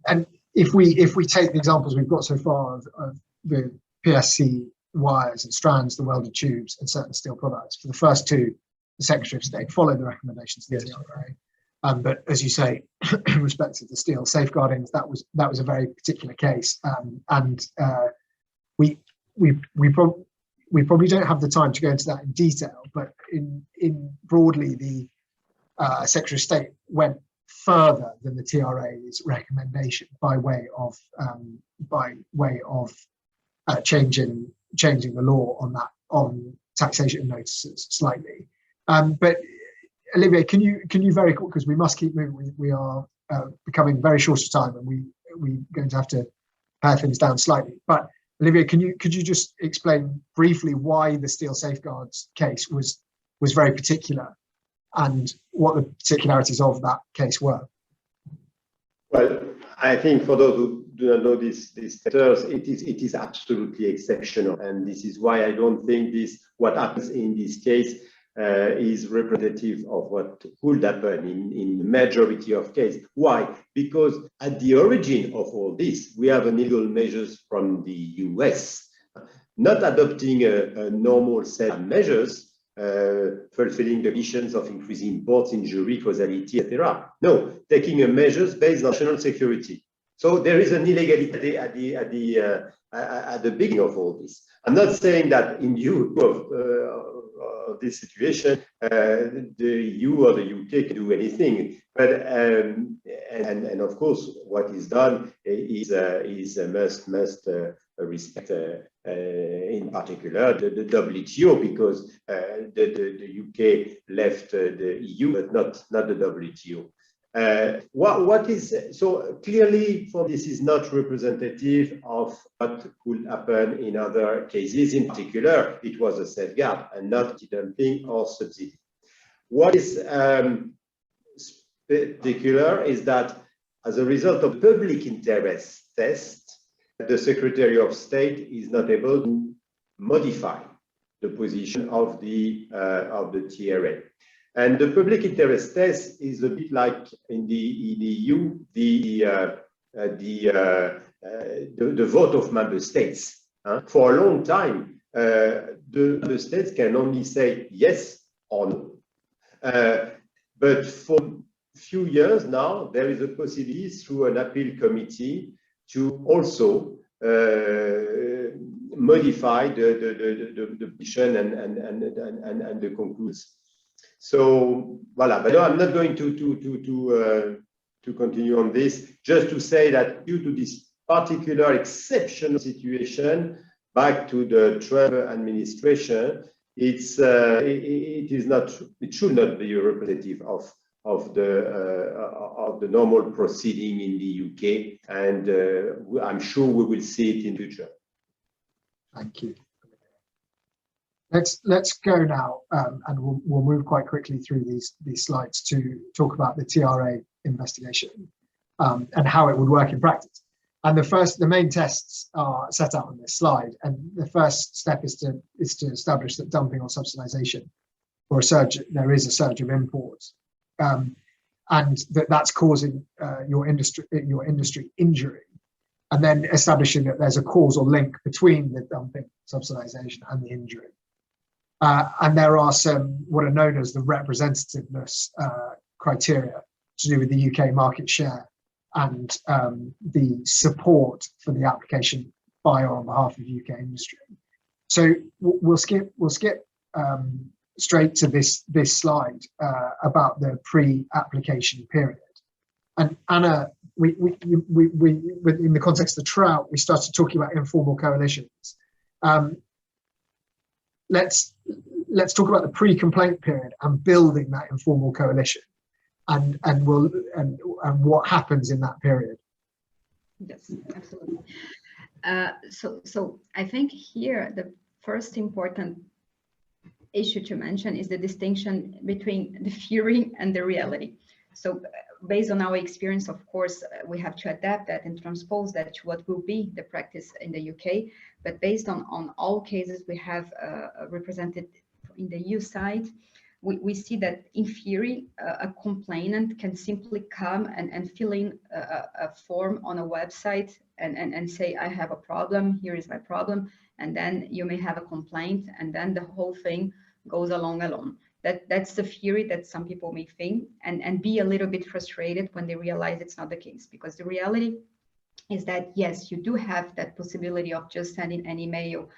And if we take the examples we've got so far of the PSC wires and strands, the welded tubes, and certain steel products, for the first two, the Secretary of State followed the recommendations of the TRA. But as you say, in respect to the steel safeguardings, that was a very particular case, and we probably don't have the time to go into that in detail. But in broadly, the Secretary of State went further than the TRA's recommendation by way of changing the law on taxation notices slightly. But Olivier, can you very quick, because we must keep moving. We are becoming very short of time, and we're going to have to pare things down slightly. But Olivier, could you just explain briefly why the steel safeguards case was very particular, and what the particularities of that case were? Well, I think for those who do not know these sectors, it is absolutely exceptional, and this is why I don't think what happens in this case is representative of what could happen in the majority of cases. Why? Because at the origin of all this, we have illegal measures from the US, not adopting a normal set of measures, fulfilling the conditions of increasing imports, injury, causality, etc. No, taking measures based on national security. So there is an illegality at the beginning of all this. I'm not saying that in view of this situation, the EU or the UK can do anything, but and of course, what is done is must respect in particular the WTO, because the UK left the EU, but not the WTO. What is so clearly for this is not representative of what could happen in other cases. In particular, it was a safeguard and not dumping or subsidy. What is particular is that as a result of public interest test, the Secretary of State is not able to modify the position of the TRA. And the public interest test is a bit like in the EU, the vote of member states. For a long time, the states can only say yes or no. But for a few years now, there is a possibility through an appeal committee to also modify the position and the conclusions. So, voilà, but no, I'm not going to continue on this, just to say that due to this particular exceptional situation, back to the Trump administration, it should not be a representative of the normal proceeding in the UK, and I'm sure we will see it in future. Thank you. Let's go now, and we'll move quite quickly through these slides to talk about the TRA investigation and how it would work in practice. And the main tests are set out on this slide. And the first step is to establish that dumping or subsidization, or there is a surge of imports, and that's causing your industry injury. And then establishing that there's a causal link between the dumping, subsidization, and the injury. And there are some what are known as the representativeness criteria to do with the UK market share and the support for the application by or on behalf of UK industry. So we'll skip straight to this slide about the pre-application period. And Anna, we in the context of trout, we started talking about informal coalitions. Let's talk about the pre-complaint period and building that informal coalition, and what happens in that period. Yes, absolutely. So I think here the first important issue to mention is the distinction between the theory and the reality. So based on our experience, of course, we have to adapt that and transpose that to what will be the practice in the UK. But based on all cases we have represented in the EU side, we see that in theory, a complainant can simply come and fill in a form on a website and say, I have a problem, here is my problem. And then you may have a complaint, and then the whole thing goes alone. That's the theory that some people may think, and be a little bit frustrated when they realize it's not the case, because the reality is that, yes, you do have that possibility of just sending an email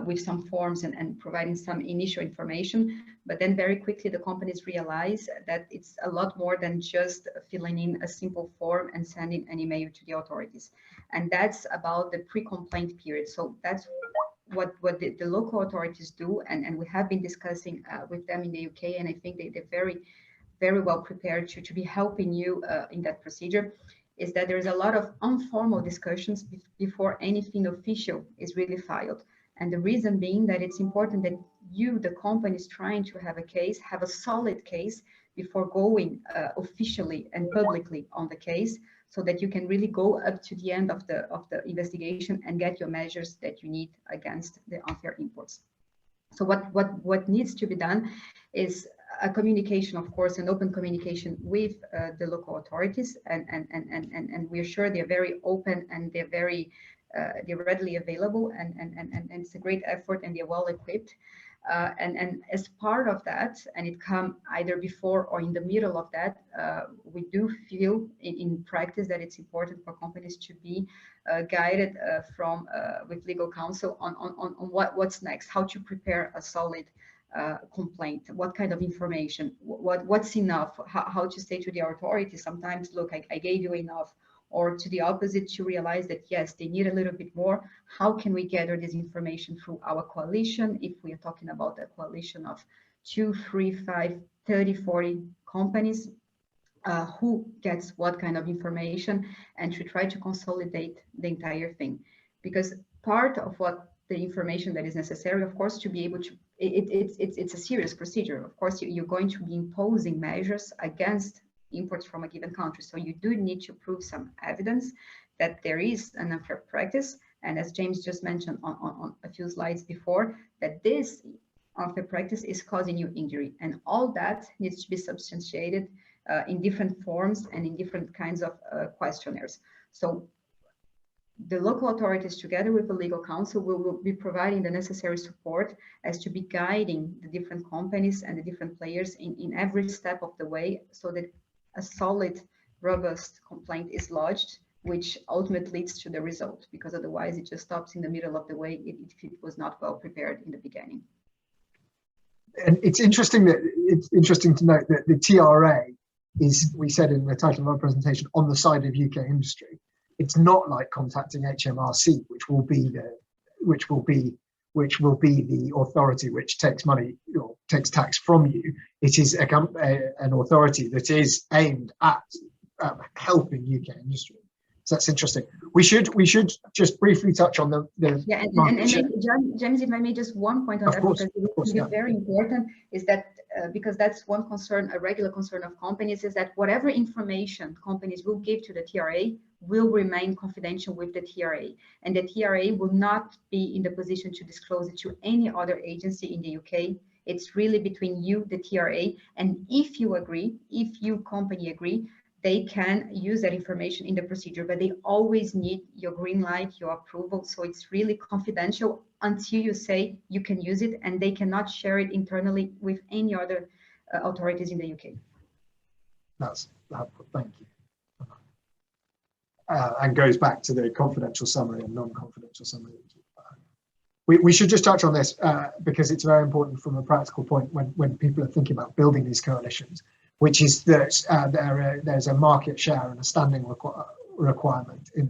with some forms and providing some initial information, but then very quickly the companies realize that it's a lot more than just filling in a simple form and sending an email to the authorities. And that's about the pre-complaint period. So that's what the local authorities do, and we have been discussing with them in the UK, and I think they're very, very well prepared to be helping you in that procedure, is that there's a lot of informal discussions before anything official is really filed. And the reason being that it's important that you, the company, is trying to have a solid case before going officially and publicly on the case, so that you can really go up to the end of the investigation and get your measures that you need against the unfair imports. So what needs to be done is a communication, of course, an open communication with the local authorities, and we're sure they're very open and they're readily available, and it's a great effort, and they're well equipped. And as part of that, and it come either before or in the middle of that, we do feel in practice that it's important for companies to be guided with legal counsel on what's next, how to prepare a solid complaint, what kind of information, what's enough, how to say to the authorities sometimes, look, I gave you enough, or to the opposite, to realize that yes, they need a little bit more. How can we gather this information through our coalition? If we are talking about a coalition of 2, 3, 5, 30, 40 companies, who gets what kind of information, and to try to consolidate the entire thing. Because part of what the information that is necessary, of course, to be able to, it's a serious procedure. Of course, you're going to be imposing measures against imports from a given country. So you do need to prove some evidence that there is an unfair practice. And as James just mentioned on a few slides before, that this unfair practice is causing you injury. And all that needs to be substantiated in different forms and in different kinds of questionnaires. So the local authorities, together with the legal counsel, will be providing the necessary support as to be guiding the different companies and the different players in every step of the way, so that a solid, robust complaint is lodged, which ultimately leads to the result, because otherwise it just stops in the middle of the way if it was not well prepared in the beginning. And it's interesting to note that the TRA is, we said in the title of our presentation, on the side of UK industry. It's not like contacting HMRC, which will be the authority which takes money or takes tax from you. It is an authority that is aimed at helping UK industry. So that's interesting. We should just briefly touch on the yeah, and market share. James, if I may, just one point on that, because it's very important, is that because that's one concern, a regular concern of companies, is that whatever information companies will give to the TRA will remain confidential with the TRA, and the TRA will not be in the position to disclose it to any other agency in the UK. It's really between you, the TRA, and if you agree, if you company agree, they can use that information in the procedure, but they always need your green light, your approval. So it's really confidential until you say you can use it, and they cannot share it internally with any other authorities in the UK. That's helpful, thank you. And goes back to the confidential summary and non-confidential summary. We should just touch on this because it's very important from a practical point when people are thinking about building these coalitions, which is that there's a market share and a standing requirement in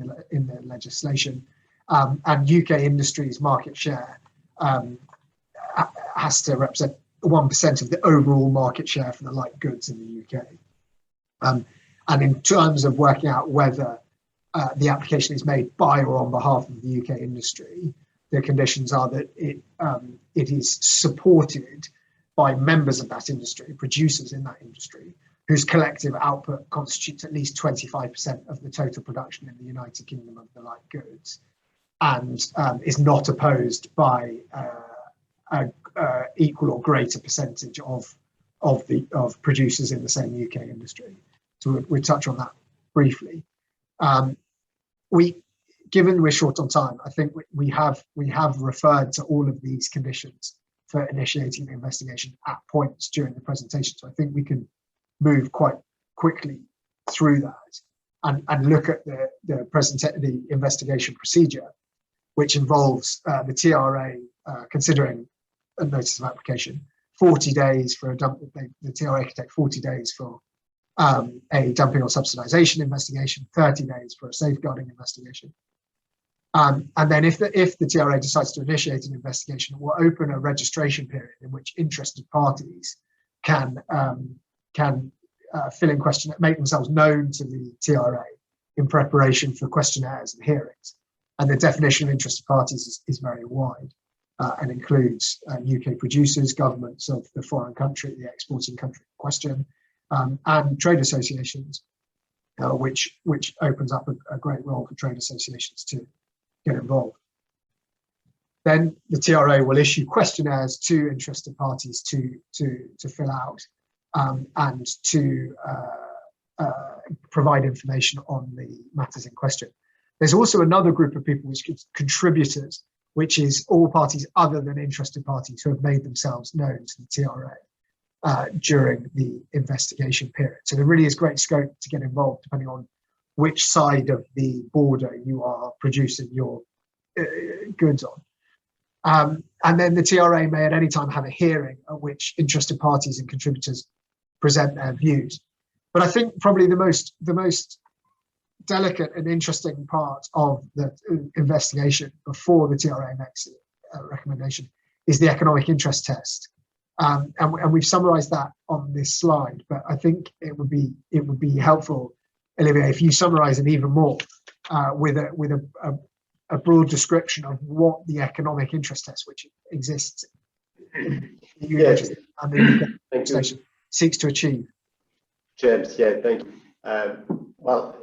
the legislation, and UK industry's market share has to represent 1% of the overall market share for the light goods in the UK. And in terms of working out whether the application is made by or on behalf of the UK industry, the conditions are that it is supported by members of that industry, producers in that industry, whose collective output constitutes at least 25% of the total production in the United Kingdom of the light goods, and is not opposed by an equal or greater percentage of producers in the same UK industry. So we'll touch on that briefly. Given we're short on time, I think we have referred to all of these conditions for initiating the investigation at points during the presentation. So I think we can move quite quickly through that and look at the investigation procedure, which involves the TRA considering a notice of application, 40 days for a dump. The TRA can take 40 days for a dumping or subsidization investigation, 30 days for a safeguarding investigation. And then if the TRA decides to initiate an investigation, it will open a registration period in which interested parties can fill in make themselves known to the TRA in preparation for questionnaires and hearings. And the definition of interested parties is very wide and includes UK producers, governments of the foreign country, the exporting country in question, and trade associations, which opens up a great role for trade associations to get involved. Then the TRA will issue questionnaires to interested parties to fill out and to provide information on the matters in question. There's also another group of people, which is contributors, which is all parties other than interested parties who have made themselves known to the TRA during the investigation period. So there really is great scope to get involved depending on which side of the border you are producing your goods on. And then the TRA may at any time have a hearing at which interested parties and contributors present their views. But I think probably the most delicate and interesting part of the investigation before the TRA makes a recommendation is the economic interest test. And we've summarized that on this slide, but I think it would be helpful, Olivier, if you summarize it even more with a broad description of what the economic interest test, which exists in the Yes. and the legislation, seeks to achieve. James, yeah, thank you. Well,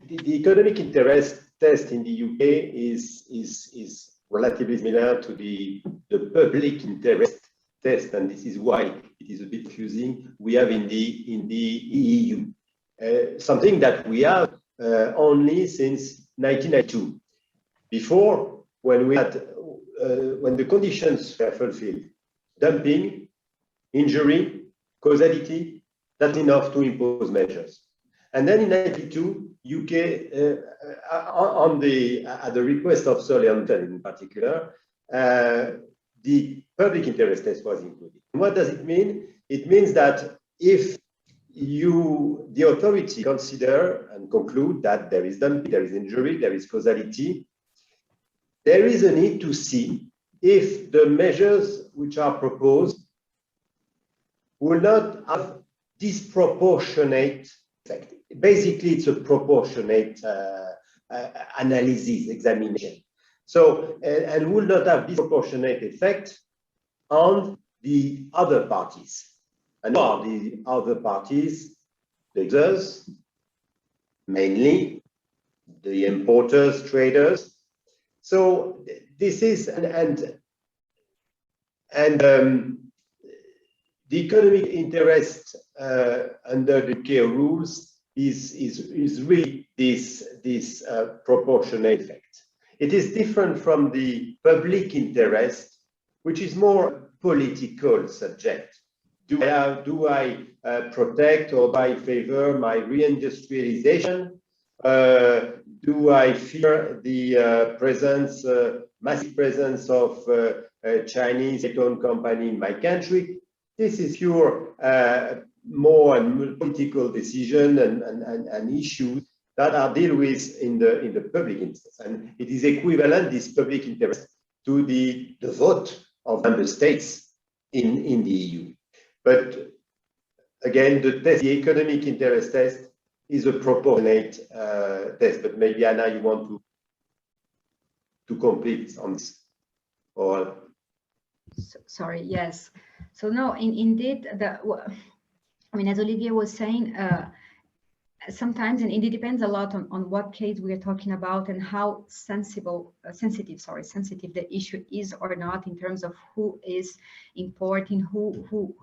the economic interest test in the UK is relatively similar to the public interest test, and this is why it is a bit confusing. We have in the EU something that we have only since 1992. Before, when the conditions were fulfilled, dumping, injury, causality, that's enough to impose measures. And then in 92, UK, at the request of Solianton in particular, the public interest test was included. What does it mean? It means that if the authority consider and conclude that there is dumping, there is injury, there is causality, there is a need to see if the measures which are proposed will not have disproportionate effect. Basically, it's a proportionate analysis, examination. So, and will not have disproportionate effect on the other parties. And who are the other parties? The users, mainly, the importers, traders. So this is, the economic interest under the UK rules is really this proportionate effect. It is different from the public interest, which is more political subject. Do I protect or do I favor my reindustrialization? Do I fear the massive presence of Chinese state-owned company in my country? This is your more political decision and issues that are dealt with in the public interest, and it is equivalent, this public interest, to the vote of member states in the EU. But again, the economic interest test is a proportionate test. But maybe Anna, you want to complete on this, or sorry, yes. So no, indeed, I mean, as Olivier was saying, sometimes, and it depends a lot on what case we are talking about and how sensitive the issue is or not, in terms of who is importing, who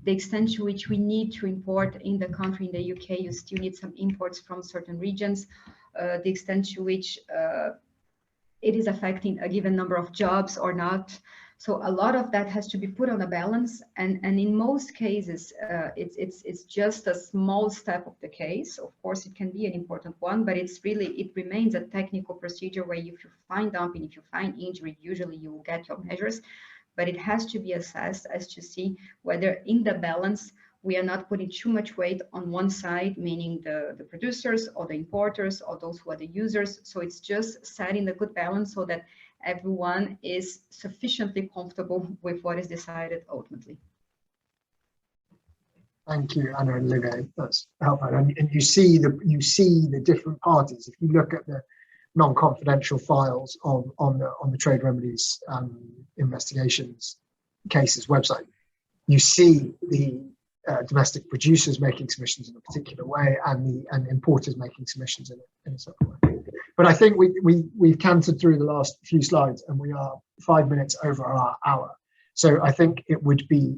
the extent to which we need to import in the country. In the UK, you still need some imports from certain regions, the extent to which it is affecting a given number of jobs or not. So a lot of that has to be put on a balance, and in most cases, it's just a small step of the case. Of course, it can be an important one, but it remains a technical procedure where if you find dumping, if you find injury, usually you will get your measures, but it has to be assessed as to see whether in the balance we are not putting too much weight on one side, meaning the producers or the importers or those who are the users. So it's just setting a good balance so that everyone is sufficiently comfortable with what is decided ultimately. Thank you, Anna and Olivier. That's helpful. And you see the different parties. If you look at the non-confidential files on the Trade Remedies investigations cases website, you see the domestic producers making submissions in a particular way and importers making submissions in a separate way. But I think we've cantered through the last few slides and we are 5 minutes over our hour. So I think it would be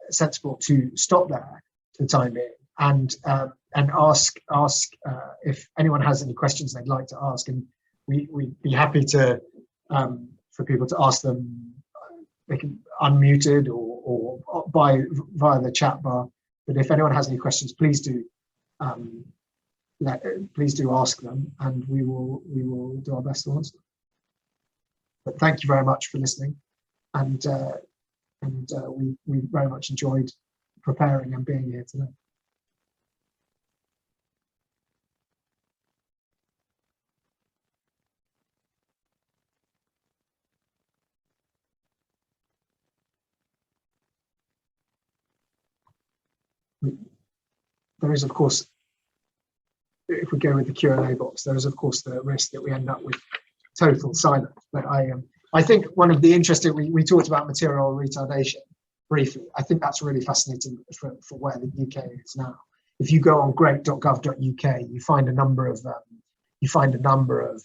sensible to stop there for the time being and ask if anyone has any questions they'd like to ask, and we'd be happy to for people to ask them. They can unmuted or via the chat bar. But if anyone has any questions, please do ask them, and we will do our best to answer them. But thank you very much for listening, and we very much enjoyed preparing and being here today. There is, of course, if we go with the Q&A box, there is, of course, the risk that we end up with total silence. But I think one of the interesting, we talked about material retardation briefly. I think that's really fascinating for where the UK is now. If you go on great.gov.uk, you find a number of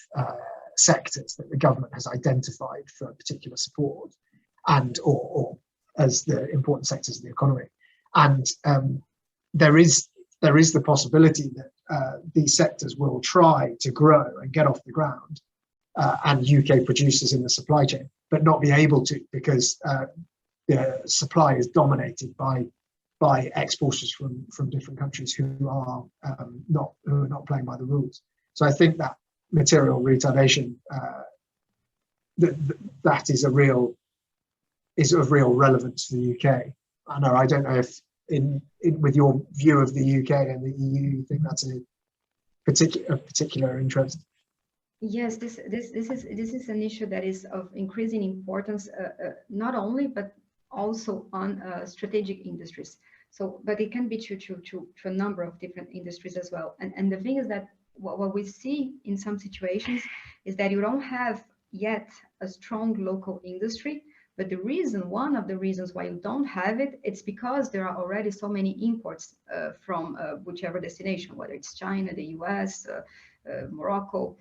sectors that the government has identified for particular support, and or as the important sectors of the economy. And there is the possibility that these sectors will try to grow and get off the ground, and UK producers in the supply chain, but not be able to, because the supply is dominated by exporters from different countries who are not playing by the rules. So I think that material retardation that is of real relevance to the UK. Anna, I don't know if with your view of the UK and the EU, you think that's a particular interest. Yes, this is an issue that is of increasing importance, not only but also on strategic industries. So, but it can be to a number of different industries as well. And the thing is that what we see in some situations is that you don't have yet a strong local industry. But one of the reasons why you don't have it, it's because there are already so many imports from whichever destination, whether it's China, the US, Morocco,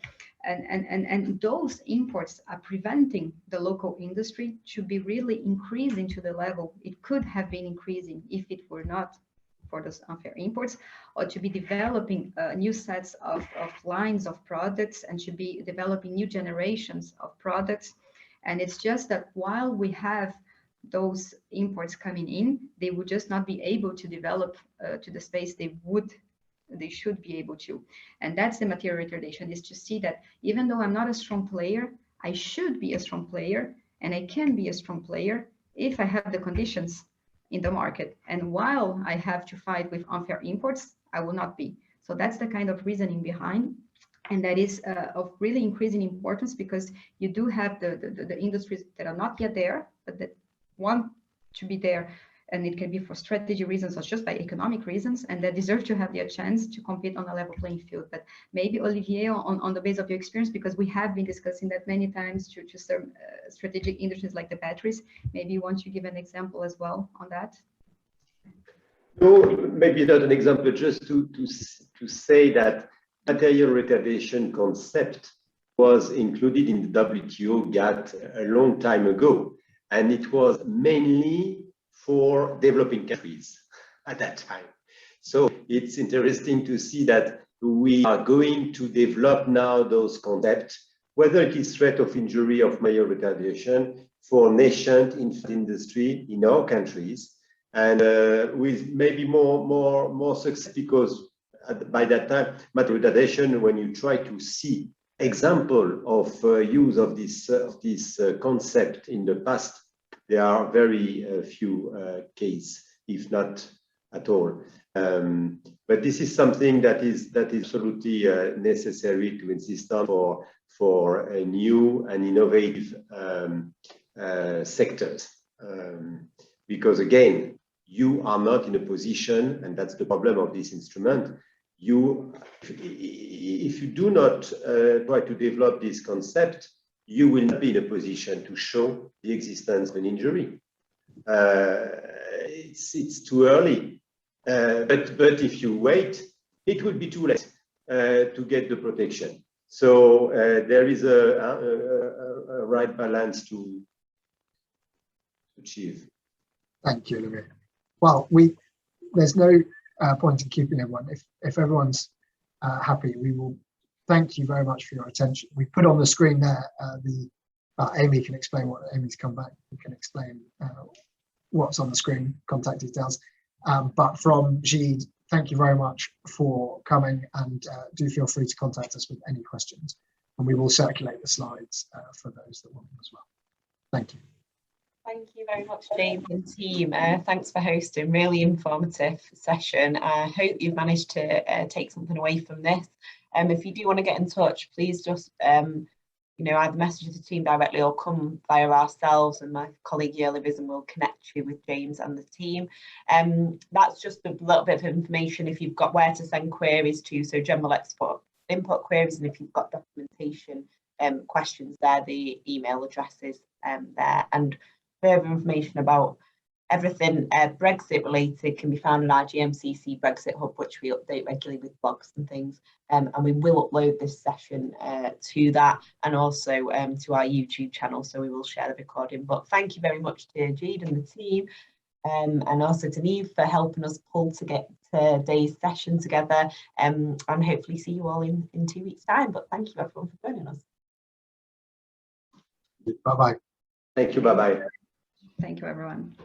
and those imports are preventing the local industry to be really increasing to the level it could have been increasing if it were not for those unfair imports, or to be developing new sets of lines of products and to be developing new generations of products. And it's just that while we have those imports coming in, they would just not be able to develop to the space they should be able to. And that's the material retardation, is to see that even though I'm not a strong player, I should be a strong player, and I can be a strong player if I have the conditions in the market. And while I have to fight with unfair imports, I will not be. So that's the kind of reasoning behind. And that is of really increasing importance, because you do have the industries that are not yet there, but that want to be there. And it can be for strategy reasons or just by economic reasons, and that deserve to have their chance to compete on a level playing field. But maybe Olivier, on the base of your experience, because we have been discussing that many times to serve strategic industries like the batteries, maybe you want to give an example as well on that? No, maybe not an example, just to say that material retardation concept was included in the WTO GATT a long time ago, and it was mainly for developing countries at that time. So it's interesting to see that we are going to develop now those concepts, whether it is threat of injury of material retardation for nascent industry in our countries, and with maybe more success, because by that time, material retardation, when you try to see example of use of this concept in the past, there are very few cases, if not at all. But this is something that is absolutely necessary to insist on for a new and innovative sectors. Because again, you are not in a position, and that's the problem of this instrument. If you do not try to develop this concept, you will not be in a position to show the existence of an injury. It's too early, but if you wait, it will be too late to get the protection. So there is a right balance to achieve. Thank you, Olivier. Well, there's no point in keeping everyone. If everyone's happy, we will thank you very much for your attention. We put on the screen there Amy can explain what Amy's come back. We can explain what's on the screen, contact details. But from Gide, thank you very much for coming, and do feel free to contact us with any questions, and we will circulate the slides for those that want them as well. Thank you. Thank you very much, James and team. Thanks for hosting. Really informative session. I hope you've managed to take something away from this. If you do want to get in touch, please just either message the team directly or come via ourselves, and my colleague Yerli Vision will connect you with James and the team. That's just a little bit of information if you've got where to send queries to, so general import queries, and if you've got documentation questions there, the email addresses there, and further information about everything Brexit related can be found on our GMCC Brexit Hub, which we update regularly with blogs and things. And we will upload this session to that, and also to our YouTube channel, so we will share the recording. But thank you very much to Gide and the team, and also to Neve for helping us pull to get today's session together, and hopefully see you all in 2 weeks' time. But thank you everyone for joining us. Bye-bye. Thank you, bye-bye. Thank you, everyone.